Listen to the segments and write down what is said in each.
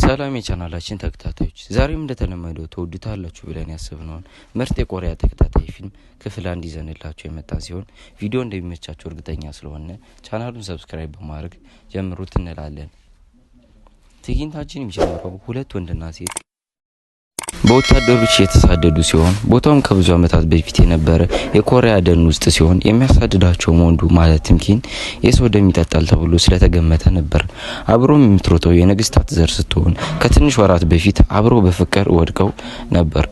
ሰላም የቻናላችን ተከታታዮች ዛሬም እንደተለመደው ተወዱታላችሁ ብለን ያሰብነውን ምርጥ የኮሪያ ተከታታይ ፊልም ክፍል 1 ይዘንላችሁ የመጣን ሲሆን ቪዲዮ እንደሚመቻችሁ እርግጠኛ ስለሆነ ቻናሉን ሰብስክራይብ በማድረግ ጀምሩት እንላለን። ትዕይንታችን የሚጀምረው ሁለት ወንድና ሴት በወታደሮች የተሳደዱ ሲሆን ቦታውም ከብዙ ዓመታት በፊት የነበረ የኮሪያ ደን ውስጥ ሲሆን የሚያሳድዳቸው ወንዱ ማለትም ኪን የሰው ደም ይጠጣል ተብሎ ስለተገመተ ነበር። አብሮም የምትሮጠው የነገስታት ዘር ስትሆን ከትንሽ ወራት በፊት አብረው በፍቅር ወድቀው ነበር።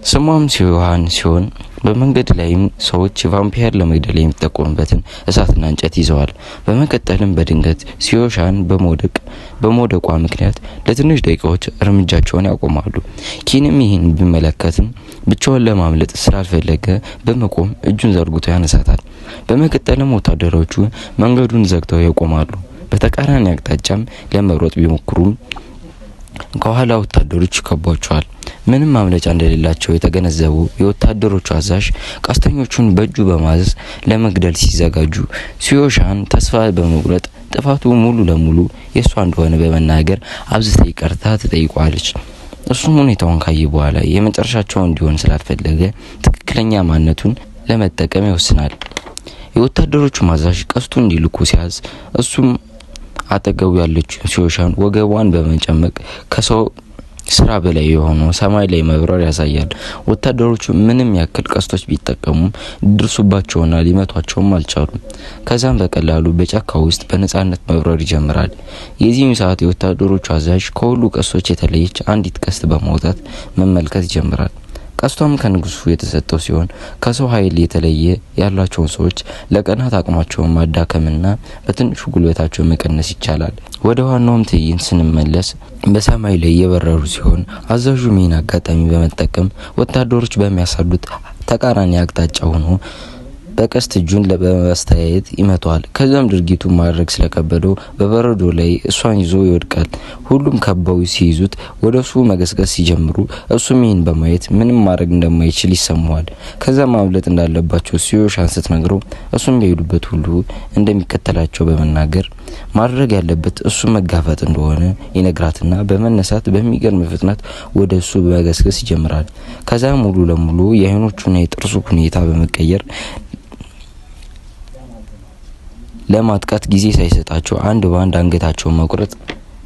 ስሟም ሲዮሃን ሲሆን በመንገድ ላይም ሰዎች ቫምፓየር ለመግደል የሚጠቀሙበትን እሳትና እንጨት ይዘዋል። በመቀጠልም በድንገት ሲዮሻን በመውደቋ ምክንያት ለትንሽ ደቂቃዎች እርምጃቸውን ያቆማሉ። ኪንም ይህን ቢመለከትም ብቻውን ለማምለጥ ስላልፈለገ በመቆም እጁን ዘርግቶ ያነሳታል። በመቀጠልም ወታደሮቹ መንገዱን ዘግተው ያቆማሉ። በተቃራኒ አቅጣጫም ለመሮጥ ቢሞክሩም ከኋላ ወታደሮች ከቧቸዋል። ምንም ማምለጫ እንደሌላቸው የተገነዘቡ የወታደሮቹ አዛዥ ቀስተኞቹን በእጁ በማዘዝ ለመግደል ሲዘጋጁ ሲዮሻን ተስፋ በመቁረጥ ጥፋቱ ሙሉ ለሙሉ የሷ እንደሆነ በመናገር አብዝታ ይቅርታ ትጠይቋለች። እሱም ሁኔታውን ካየ በኋላ የመጨረሻቸው እንዲሆን ስላልፈለገ ትክክለኛ ማንነቱን ለመጠቀም ይወስናል። የወታደሮቹ አዛዥ ቀስቱን እንዲልኩ ሲያዝ እሱም አጠገቡ ያለችው ሲዮሻን ወገቧን በመጨመቅ ከሰው ስራ በላይ የሆነው ሰማይ ላይ መብረር ያሳያል። ወታደሮቹ ምንም ያክል ቀስቶች ቢጠቀሙም ድርሱባቸውና ሊመቷቸውም አልቻሉም። ከዛም በቀላሉ በጫካ ውስጥ በነጻነት መብረር ይጀምራል። የዚህም ሰዓት የወታደሮቹ አዛዥ ከሁሉ ቀስቶች የተለየች አንዲት ቀስት በማውጣት መመልከት ይጀምራል። ቀስቷም ከንጉሱ የተሰጠው ሲሆን ከሰው ኃይል የተለየ ያላቸውን ሰዎች ለቀናት አቅማቸውን ማዳከምና በትንሹ ጉልበታቸው መቀነስ ይቻላል። ወደ ዋናውም ትዕይንት ስንመለስ በሰማይ ላይ የበረሩ ሲሆን አዛዡ ምን አጋጣሚ በመጠቀም ወታደሮች በሚያሳዱት ተቃራኒ አቅጣጫ ሆኖ በቀስት እጁን በማስተያየት ይመታዋል። ከዛም ድርጊቱ ማድረግ ስለከበደው በበረዶ ላይ እሷን ይዞ ይወድቃል። ሁሉም ከበው ሲይዙት ወደሱ መገስገስ ሲጀምሩ እሱም ይህን በማየት ምንም ማድረግ እንደማይችል ይሰማዋል። ከዛም ማምለጥ እንዳለባቸው ሲዮሻን ስትነግረው እሱም በሄዱበት ሁሉ እንደሚከተላቸው በመናገር ማድረግ ያለበት እሱ መጋፈጥ እንደሆነ ይነግራትና በመነሳት በሚገርም ፍጥነት ወደሱ መገስገስ ይጀምራል። ከዛም ሙሉ ለሙሉ የአይኖቹና የጥርሱ ሁኔታ በመቀየር ለማጥቃት ጊዜ ሳይሰጣቸው አንድ ባንድ አንገታቸውን መቁረጥ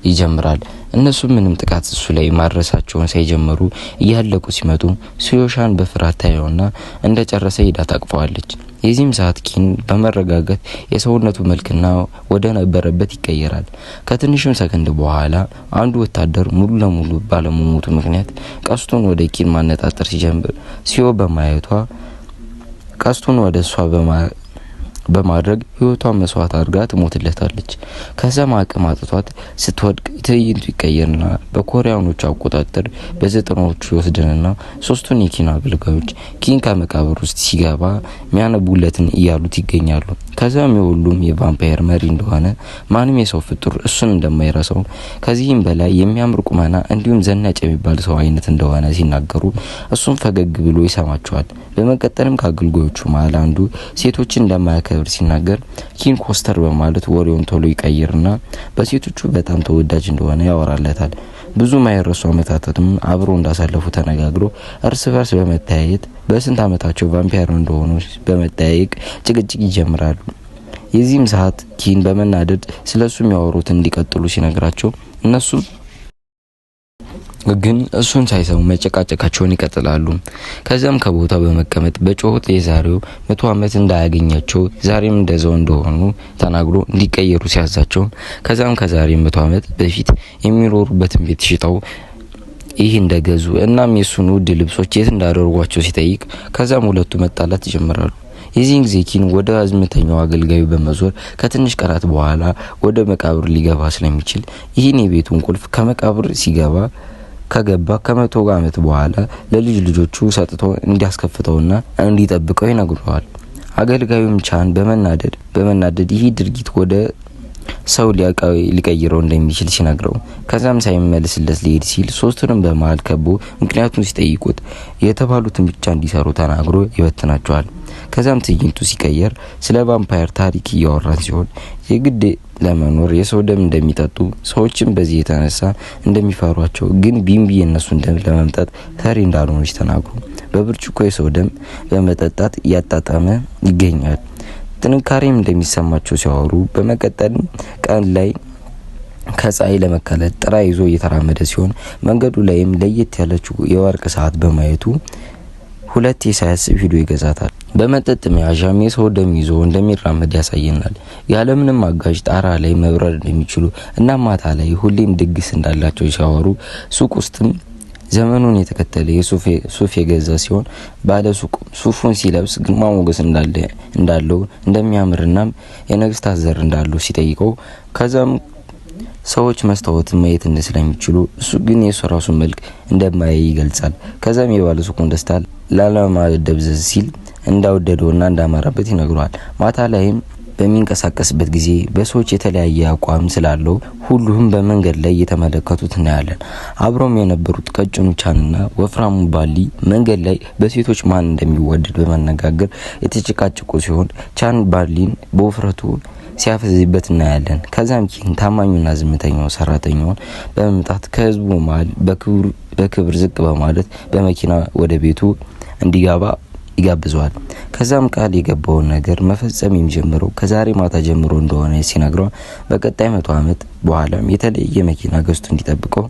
ይጀምራል። እነሱ ምንም ጥቃት እሱ ላይ ማድረሳቸውን ሳይጀምሩ እያለቁ ሲመጡ ሲዮሻን በፍርሃት ታየውና እንደጨረሰ ሄዳ ታቅፈዋለች። የዚህም ሰዓት ኪን በመረጋጋት የሰውነቱ መልክና ወደ ነበረበት ይቀየራል። ከትንሽም ሰከንድ በኋላ አንዱ ወታደር ሙሉ ለሙሉ ባለመሞቱ ምክንያት ቀስቱን ወደ ኪን ማነጣጠር ሲጀምር ሲዮ በማየቷ ቀስቱን ወደ እሷ በማድረግ ህይወቷን መስዋዕት አድርጋ ትሞትለታለች። ከዛም አቅም አጥቷት ስትወድቅ ትዕይንቱ ይቀየርና በኮሪያኖቹ አቆጣጠር በዘጠናዎቹ ይወስደንና ሶስቱን የኪን አገልጋዮች ኪን ከመቃብር ውስጥ ሲገባ ሚያነቡለትን እያሉት ይገኛሉ። ከዛም የሁሉም የቫምፓየር መሪ እንደሆነ ማንም የሰው ፍጡር እሱን እንደማይረሳው ከዚህም በላይ የሚያምር ቁመና እንዲሁም ዘናጭ የሚባል ሰው አይነት እንደሆነ ሲናገሩ እሱም ፈገግ ብሎ ይሰማቸዋል። በመቀጠልም ከአገልጋዮቹ መሃል አንዱ ሴቶችን እንደማያከብር ሲናገር ኪን ኮስተር በማለት ወሬውን ቶሎ ይቀይርና በሴቶቹ በጣም ተወዳጅ እንደሆነ ያወራለታል። ብዙ ማይረሱ አመታትም አብሮ እንዳሳለፉ ተነጋግሮ እርስ በርስ በመታየት በስንት አመታቸው ቫምፓየር እንደሆኑ በመጠያየቅ ጭቅጭቅ ይጀምራሉ። የዚህም ሰዓት ኪን በመናደድ ስለሱ የሚያወሩት እንዲቀጥሉ ሲነግራቸው እነሱ ግን እሱን ሳይሰሙ መጨቃጨቃቸውን ይቀጥላሉ። ከዛም ከቦታው በመቀመጥ በጮት የዛሬው 100 አመት እንዳያገኛቸው ዛሬም እንደዛው እንደሆኑ ተናግሮ እንዲቀየሩ ሲያዛቸው ከዛም ከዛሬ 100 አመት በፊት የሚኖሩበትን ቤት ሽጠው ይህ እንደገዙ እናም የሱን ውድ ልብሶች የት እንዳደረጓቸው ሲጠይቅ ከዛም ሁለቱ መጣላት ይጀምራሉ። የዚህን ጊዜ ኪን ወደ አዝምተኛው አገልጋዩ በመዞር ከትንሽ ቀናት በኋላ ወደ መቃብር ሊገባ ስለሚችል ይህን የቤቱን ቁልፍ ከመቃብር ከገባ ከ100 አመት በኋላ ለልጅ ልጆቹ ሰጥቶ እንዲያስከፍተውና እንዲጠብቀው ይነግረዋል። አገልጋዩም ቻን በመናደድ ይህ ድርጊት ወደ ሰው ሊቀይረው እንደሚችል ሲነግረው ከዛም ሳይመልስለት ሊሄድ ሲል ሶስቱንም በመሃል ከቦ ምክንያቱም ሲጠይቁት የተባሉትን ብቻ እንዲሰሩ ተናግሮ ይበትናቸዋል። ከዛም ትዕይንቱ ሲቀየር ስለ ቫምፓየር ታሪክ እያወራን ሲሆን የግድ ለመኖር የሰው ደም እንደሚጠጡ ሰዎችም በዚህ የተነሳ እንደሚፈሯቸው ግን ቢምቢ የነሱን ደም ለመምጠጥ ፈሪ እንዳልሆነች ተናግሮ በብርጭቆ የሰው ደም በመጠጣት እያጣጣመ ይገኛል። ጥንካሬም እንደሚሰማቸው ሲያወሩ በመቀጠል ቀን ላይ ከፀሐይ ለመከለል ጥራ ይዞ እየተራመደ ሲሆን መንገዱ ላይም ለየት ያለችው የወርቅ ሰዓት በማየቱ ሁለቴ ሳያስብ ሂዶ ይገዛታል። በመጠጥ መያዣም የሰው ደም ይዞ እንደሚራመድ ያሳየናል። ያለምንም አጋዥ ጣራ ላይ መብረር እንደሚችሉ እና ማታ ላይ ሁሌም ድግስ እንዳላቸው ሲያወሩ ሱቅ ውስጥም ዘመኑን የተከተለ ሱፍ የገዛ ሲሆን ባለ ሱቁ ሱፉን ሲለብስ ግርማ ሞገስ እንዳለው እንደሚያምርና የነገስታት ዘር እንዳለው ሲጠይቀው ከዛም ሰዎች መስታወት ማየት እንደሚችሉ እሱ ግን የራሱን መልክ እንደማያይ ይገልጻል። ከዛም የባለ ሱቁን ደስታ ላለማደብዘዝ ሲል እንዳወደደውና እንዳማረበት ይነግረዋል። ማታ ላይም በሚንቀሳቀስበት ጊዜ በሰዎች የተለያየ አቋም ስላለው ሁሉም በመንገድ ላይ እየተመለከቱት እናያለን። አብሮም የነበሩት ቀጭኑ ቻንና ወፍራሙ ባሊ መንገድ ላይ በሴቶች ማን እንደሚወደድ በመነጋገር የተጨቃጨቁ ሲሆን ቻን ባሊን በውፍረቱ ሲያፈዝበት እናያለን። ከዛም ኪን ታማኙና ዝምተኛው ሰራተኛውን በመምጣት ከህዝቡ መሃል በክብር ዝቅ በማለት በመኪና ወደ ቤቱ እንዲገባ ይጋብዘዋል። ከዛም ቃል የገባውን ነገር መፈጸም የሚጀምረው ከዛሬ ማታ ጀምሮ እንደሆነ ሲነግረው በቀጣይ 100 ዓመት በኋላም የተለየ መኪና ገዝቶ እንዲጠብቀው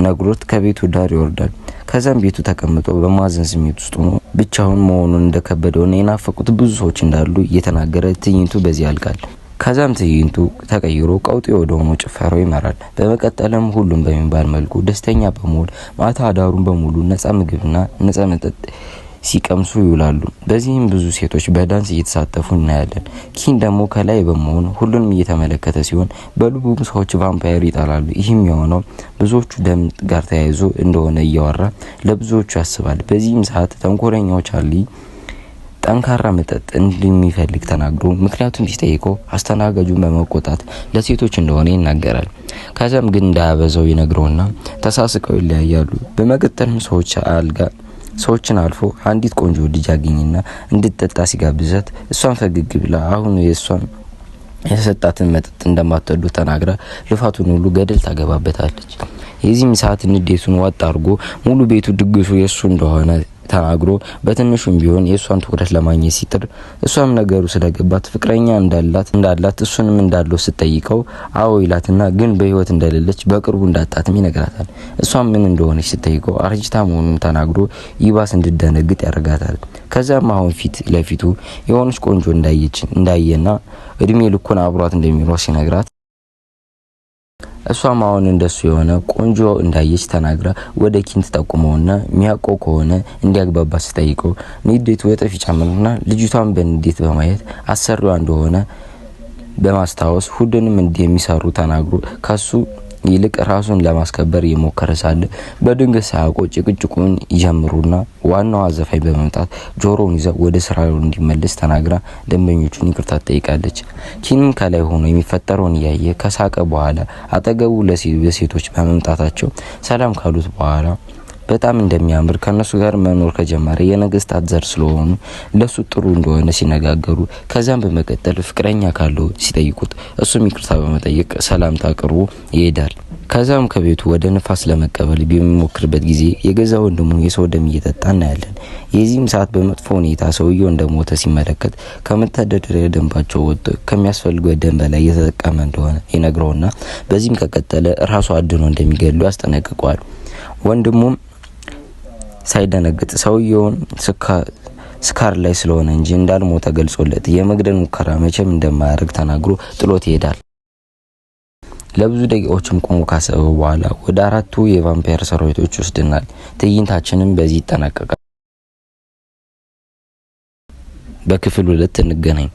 ነግሮት ከቤቱ ዳር ይወርዳል። ከዛም ቤቱ ተቀምጦ በማዘን ስሜት ውስጥ ሆኖ ብቻውን መሆኑን እንደከበደውና የናፈቁት ብዙ ሰዎች እንዳሉ እየተናገረ ትዕይንቱ በዚህ ያልቃል። ከዛም ትዕይንቱ ተቀይሮ ቀውጤ ወደ ሆኖ ጭፈራው ይመራል። በመቀጠልም ሁሉም በሚባል መልኩ ደስተኛ በመሆን ማታ አዳሩን በሙሉ ነፃ ምግብና ነፃ መጠጥ ሲቀምሱ ይውላሉ። በዚህም ብዙ ሴቶች በዳንስ እየተሳተፉ እናያለን። ኪን ደግሞ ከላይ በመሆን ሁሉንም እየተመለከተ ሲሆን በልቡም ሰዎች ቫምፓየር ይጣላሉ። ይህም የሆነው ብዙዎቹ ደም ጋር ተያይዞ እንደሆነ እያወራ ለብዙዎቹ ያስባል። በዚህም ሰዓት ተንኮለኛው ቻርሊ ጠንካራ መጠጥ እንደሚፈልግ ተናግሮ ምክንያቱም ሲጠይቀው አስተናጋጁን በመቆጣት ለሴቶች እንደሆነ ይናገራል። ከዛም ግን እንዳያበዛው ይነግረውና ተሳስቀው ይለያያሉ። በመቀጠልም ሰዎችን አልፎ አንዲት ቆንጆ ልጅ አገኘና እንድትጠጣ ሲጋብዛት እሷን ፈገግ ብላ አሁን የሷን የሰጣትን መጠጥ እንደማትወዱ ተናግራ ልፋቱን ሁሉ ገደል ታገባበታለች። የዚህም ሰዓት ንዴቱን ዋጥ አድርጎ ሙሉ ቤቱ ድግሱ የሱ እንደሆነ ተናግሮ በትንሹም ቢሆን የሷን ትኩረት ለማግኘት ሲጥር እሷም ነገሩ ስለገባት ፍቅረኛ እንዳላት እሱንም እንዳለው ስትጠይቀው አዎ ይላትና ግን በህይወት እንደሌለች በቅርቡ እንዳጣትም ይነግራታል። እሷም ምን እንደሆነች ስትጠይቀው አርጅታ መሆኑን ተናግሮ ይባስ እንድደነግጥ ያደርጋታል። ከዛም አሁን ፊት ለፊቱ የሆነች ቆንጆ እንዳየና እድሜ ልኩን አብሯት እንደሚኖር ሲነግራት እሷም አሁን እንደሱ የሆነ ቆንጆ እንዳየች ተናግራ ወደ ኪን ተጠቁመውና ሚያቆ ከሆነ እንዲያግባባ ስትጠይቀው ንዴቱ ወጥፍ ይጨምርና ልጅቷን በንዴት በማየት አሰሪዋ እንደሆነ በማስታወስ ሁሉንም እንደሚሰሩ ተናግሮ ከሱ ይልቅ ራሱን ለማስከበር እየሞከረ ሳለ በድንገት ሳያውቀው ጭቅጭቁን ይጀምሩና ዋናው አዘፋኝ በመምጣት ጆሮውን ይዛ ወደ ስራው እንዲመለስ ተናግራ ደንበኞቹን ይቅርታ ጠይቃለች። ኪንም ከላይ ሆኖ የሚፈጠረውን ያየ ከሳቀ በኋላ አጠገቡ ለሴቶች በመምጣታቸው ሰላም ካሉት በኋላ በጣም እንደሚያምር ከነሱ ጋር መኖር ከጀመረ የነገስታት ዘር ስለሆኑ ለሱ ጥሩ እንደሆነ ሲነጋገሩ ከዛም በመቀጠል ፍቅረኛ ካለው ሲጠይቁት እሱም ይቅርታ በመጠየቅ ሰላምታ አቅርቦ ይሄዳል። ከዛም ከቤቱ ወደ ንፋስ ለመቀበል በሚሞክርበት ጊዜ የገዛ ወንድሙ የሰው ደም እየጠጣ እናያለን። የዚህም ሰዓት በመጥፎ ሁኔታ ሰውየው እንደሞተ ሲመለከት ከመተዳደሪያ ደንባቸው ወጥቶ ከሚያስፈልገው ደም በላይ እየተጠቀመ እንደሆነ ይነግረውና በዚህም ከቀጠለ ራሱ አድኖ እንደሚገሉ ያስጠነቅቀዋል። ወንድሙም ሳይደነግጥ ሰውየውን ስካር ላይ ስለሆነ እንጂ እንዳልሞተ ገልጾለት የመግደል ሙከራ መቼም እንደማያደርግ ተናግሮ ጥሎት ይሄዳል። ለብዙ ደቂቃዎችም ቆሞ ካሰበ በኋላ ወደ 4ቱ የቫምፓየር ሰራዊቶች ወስደናል። ትዕይንታችንም በዚህ ይጠናቀቃል። በክፍል 2 እንገናኝ።